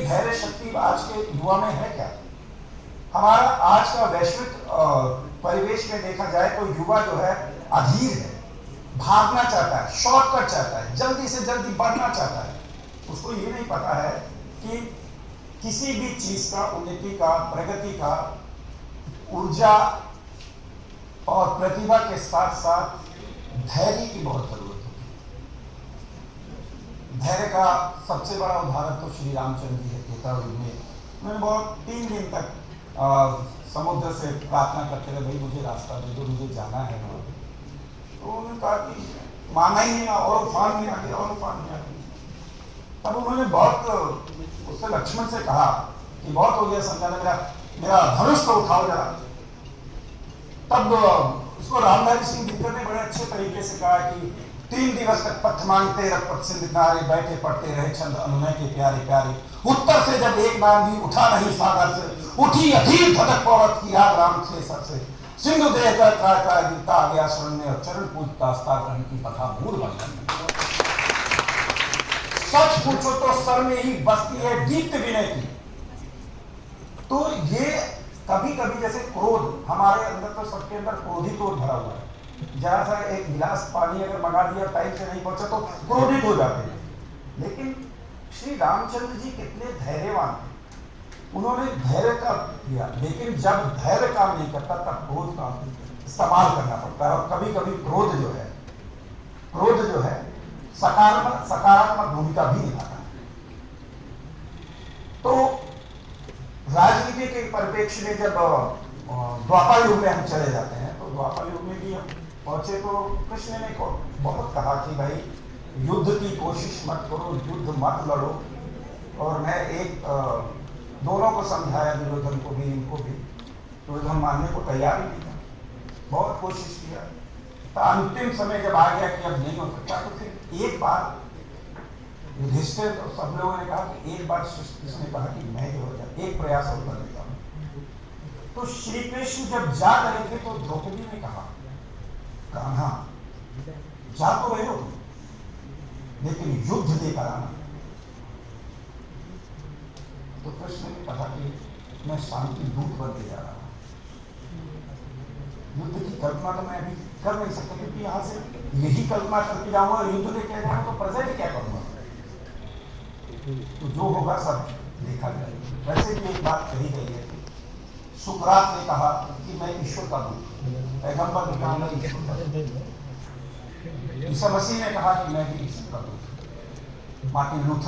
धैर्य शक्ति आज के युवा में है क्या? हमारा आज का वैश्विक परिवेश में देखा जाए तो युवा जो है अधीर है, भागना चाहता है, शॉर्टकट चाहता है, जल्दी से जल्दी बढ़ना चाहता है। उसको ये नहीं पता है कि किसी भी चीज का, उन्नति का, प्रगति का, ऊर्जा और प्रतिभा के साथ साथ धैर्य की बहुत जरूरत होती है। धैर्य का सबसे बड़ा उदाहरण तो श्री रामचंद्र जी है। त्रेता युग में उन्होंने बहुत 3 दिन तक समुद्र से प्रार्थना करते रहे, भाई मुझे रास्ता दे दो, मुझे जाना है। तो उन्होंने कहा कि माना ही नहीं, और उफान नहीं आती, और उफान नहीं आती। तब उन्होंने बहुत उससे लक्ष्मण से कहा कि बहुत हो गया समझाना, मेरा धनुष को उठाओ जरा। तब उसको रामधारी सिंह दिनकर ने बड़े अच्छे तरीके से कहा कि 3 दिवस तक पथ मांगते रघुपत सिंधु किनारे, बैठे पढ़ते रहे छंद अनुनय के प्यारे प्यारे। उत्तर से जब एक नाम भी उठा नहीं सागर से, उठी अधीर धधक पौरत की आग राम से सबसे। सिंधु देह कर गिरता आ गया शरण में, और चरण पूजता आस्था ग्रहण की पथा मूल बंधन। सच पूछो तो सर में ही बसती है दीप्त विनय की। तो ये कभी कभी जैसे क्रोध, हमारे अंदर तो सबके अंदर क्रोधित हो भरा हुआ है। जरा सा एक गिलास पानी अगर मंगा दिया, टाइम से नहीं पहुंचा तो क्रोधित हो जाते हैं। लेकिन श्री रामचंद्र जी कितने धैर्यवान थे, उन्होंने धैर्य का दिया। लेकिन जब धैर्य काम नहीं करता तब क्रोध का इस्तेमाल करना पड़ता है। और कभी कभी क्रोध जो है सकारात्मक भूमिका भी निभाता है। तो राजनीति के परिप्रेक्ष्य में जब द्वापर युग में हम चले जाते हैं, तो द्वापर युग में भी हम पहुंचे तो कृष्ण ने बहुत कहा कि भाई युद्ध की कोशिश मत करो, युद्ध मत लड़ो। और मैं दोनों को समझाया, दुर्योधन को भी, इनको भी। दुर्योधन मानने को तैयार ही नहीं था, बहुत कोशिश किया। तो अंतिम समय जब आ गया कि अब नहीं हो सकता, तो फिर एक बार युधिष्ठिर और सब लोगों ने कहा कि एक बार कृष्ण ने कहा कि मैं जो हो जाए, एक प्रयास और कर लेता हूं। तो श्री कृष्ण जब जा रहे थे तो द्रौपदी ने कहा, कान्हा जा तो रहे हो लेकिन युद्ध लेकर आना। तो कृष्ण ने कहा कि मैं शांति दूत बनते जा रहा हूं, युद्ध की कल्पना तो मैं अभी कर नहीं सकता, क्योंकि यहां से यही कल्पना करके जाऊंगा, युद्ध लेके जाऊंगा तो प्रेजेंट क्या करूंगा। तो जो होगा सब देखा जाएगा। वैसे भी एक बात कही गई है कि सुकरात ने कहा कि मैं ईश्वर का दूत, पैगंबर ने कहा मैं ईश्वर का दूत। ईसा मसीह ने कहा कि मैं भी ईश्वर का दूत। Martin Luther